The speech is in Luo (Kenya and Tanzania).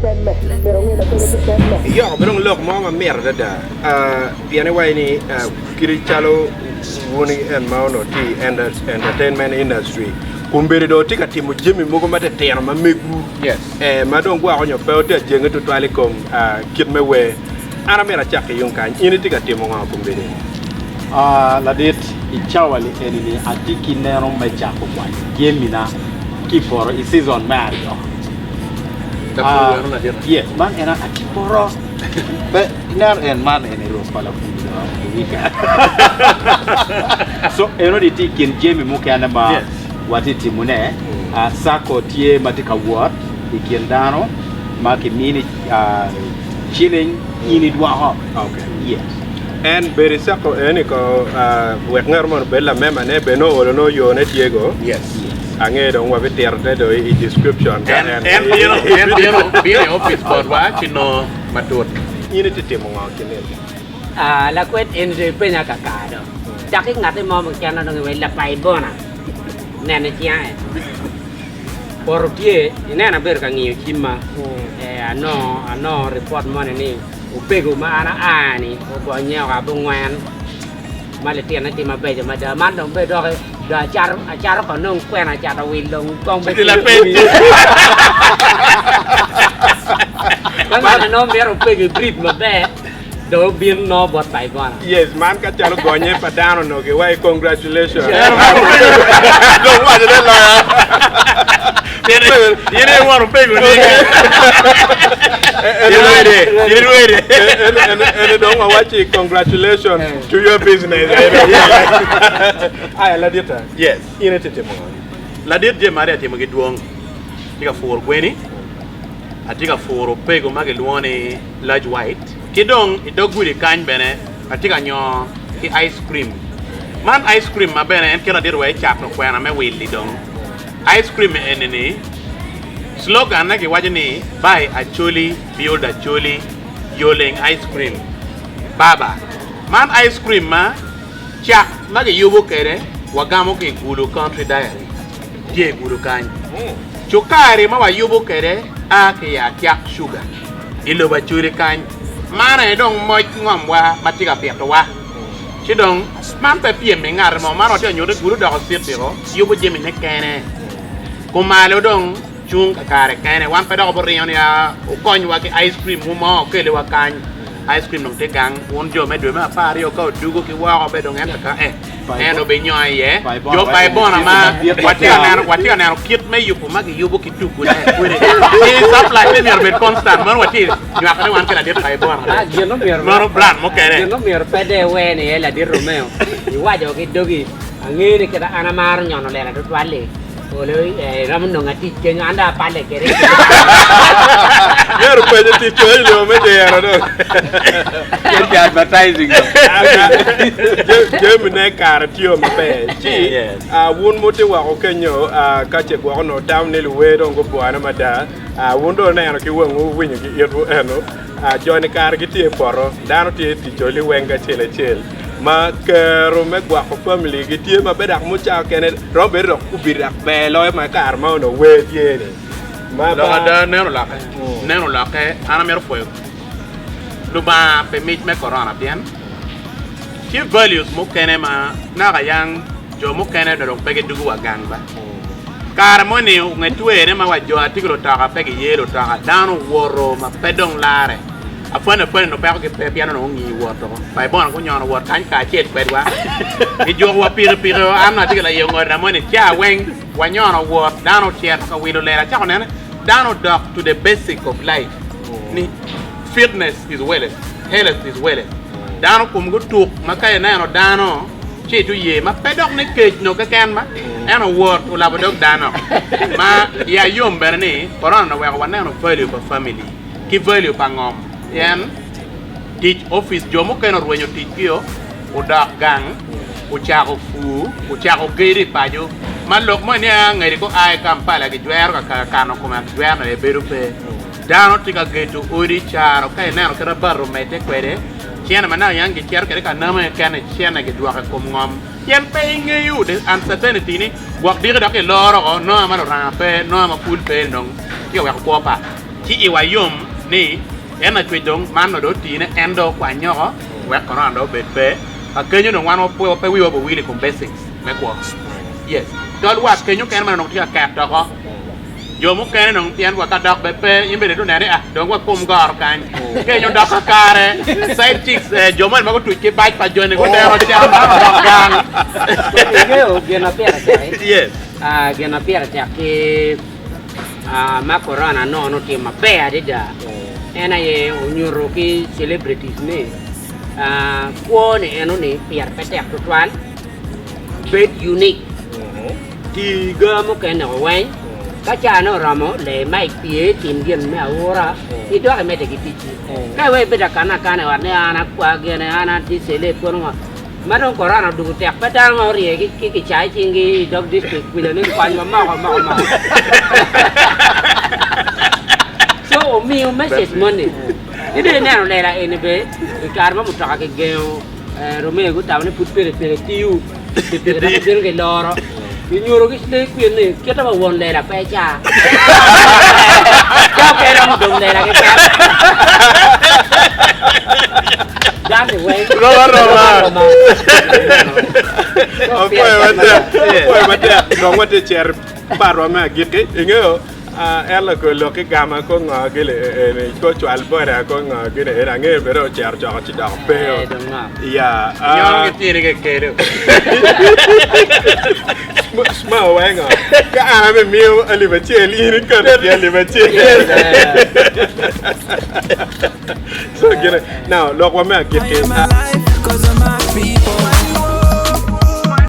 Yo, belum lok mau merda da. Piane wai ni kiri chalo woni en mauno ti entertainment industry. Kumbere do tika timu jimi mugo mate tero ma megu. Yes. Madon gwa onyo peote jenga to twali kom kit mewe. Ana mera chake yung kan ini tika timu nga kumbere. La det ichawali enini atiki nero mecha ko kwa. Gemina kiporo i season mario. Yes, man ena akiporo. But ner en man en ro pala weekend. So eno di tikin Jamie mukana ba watiti mune sako tie matika ward ikiendano maki mini chilling ini dua ho. Okay. Yes. And beri sako eni ko wekngar mon bella mema ne beno olono yo ne Diego. Yes. Ange dong wa beterde do i description and bino office board wa chino matut ini timu nga kinel. La kwet en de penya kakado. Chaki ngate mo mkiana no ngi la pai bona. Nene chia. Portie inena ber ka ngi kimma. Ano report mo ni. Upego ma ana ani ko nya ka bungwan. Male tiana ti ma be ma da man dong be do da char ko nong kwen a char wi long kong be. la pe. Kan no mer upego brit ma be. Do bien no bot pai bona. Yes, man ka chalo gonye padano no ke wai congratulations. Don't watch that la. You didn't want to pay with it. And don't watch it. Congratulations to your business. Ay la dieta. Yes. Ine tete mo. La dieta je mari ati magi duong. Tika for kweni. Atika for pego magi luone large white. Kidong idoguri kan bene. Atika nyo ki ice cream. Man ice cream ma bene en kira dir way chap no kwena me willi dong. Ice cream enini slogan na wajani buy actually build actually yoling ice cream baba man ice cream ma cha na ge yubo kere wagamo ke gulu country diary je gulu kan chokare ma wa yubo kere a ke ya kyak sugar ilo ba churi kan mana dong mo ngom wa matika pe to wa chidong man pe pie me ngar mo maro de nyodo gulu do sirtiro yubo je me ne kene kumalo dong chung kare kane wan pedo ko rion ya ukony wa ki ice cream mo ke le wa kan ice cream nong te gang won jo me do ma pari o ko dugo ki wa ko be dong en ka eno be nyoy ye jo bai bona ma wati na kit me yupo ma ki yubo ki tuku ne kwere e supply le mer be constant man wati nyak ne wan kala det bai bona Gino mer no plan mo kere Gino mer pede we ne la di Romeo i wa jo ki dogi angere kita ana mar nyono le na to wale Oleh ramen ngati kenya anda pale kere. Yero pede ti choy le me de yaro do. Get advertising. Je me ne kar tio me pe. Chi won mote wa ko kenyo ka che go no down ne we do go bwana mada. Won do na ki wongo winyo ki yeto eno. Join kar ki ti poro. Dano ti choy wenga chele chele. Ma kero me gwa ko family ki tie ma bedak mo cha kene robe ro ku birak be lo ma kar ma no we tie ni ma lo ada neno la ke ana mer foyo lu ba pe mit me corona bien ti values mo kene ma na ga yang jo mo kene do pege dugu wa gang ba kar mo ni ngetwere ma wa jo atigro ta ga pege yero ta ga dano woro ma pedong lare afana no pa ke pe piano no ngi woto pai bon ko nyono wot kan ka chet pedwa e jo wa pire am na tigala yo ngor na mo ni cha wen wa nyono wot dano chet ko wilo lera cha ne dano doc to the basic of life ni fitness is wellness health is wellness dano kum go tuk makay na no dano che tu ye ma pedok ne ke no ka kan ma eno wot ula bodok dano ma ya yom berni corona wa wa no value for family ki value pa ngom yen teach office jomo keno ruenyo teach kio udak gang uchako fu uchako giri pajo malok mo nya ngari ko ay kampala gi jwer ka kano kuma jwer na beru pe dano tika geto ori charo kay nano kera barro mete kwere chiena mana yang gi cher kere kana ma kana chiena gi dwa ko ngom yen pe nge yu de uncertainty ni gwak dire da ke loro no ma ra pe no ma full pe nong ki wa ko pa ti iwayum ni ena kwedong mano do ti ne endo kwa nyoro we kono ando bepe akenyo no wano pe wi obo wili com basics me ko yes dol wa kenyo ken man no ti ka to ko yo mo ken no ti an wa ka dok bepe yimbe de do ne ah do wa pom gar kan kenyo dok kare side chicks jo man ma ko tu ke bai pa jo ne ko dero cha gang Ngeo gena pera chai. yes Gena pera chai ke ma corona no ti ma pe adida. Ena ye unyuro ki celebrities ni. Ko ne eno ni piar petek tuan. Bet unique. Tiga mo kena wen. Kacha no ramo le mai pie tim gen me ora. Itu akan mete gitu. Kai we beda kana warne anak kwa gene anak di seleb kono. Madong corona dugu tek padal ngori ki chai chingi dog district bilani kwan ma. So mi message money. Ini ne le la ene be karma mutaka ke geo Romeo gu tawne put pere tiu. Pere ke loro. Nyuro ki sle kwin ni kita ba won le la pe cha. Cha ke ram dum le la ke cha. Dale, güey. Roma. Poi mate, non mate cer parwa ma gite, ingeo ela ko lo ke gama ko ngagele ko chwal bora ko ngagele era nge bero cer cho ci da pe. Ya. Nyong ke tire ke kero. Sma wenga. Ka ana me ali bache li ni ka ali bache. So get it. Now, look what I'm getting. Cause of my people.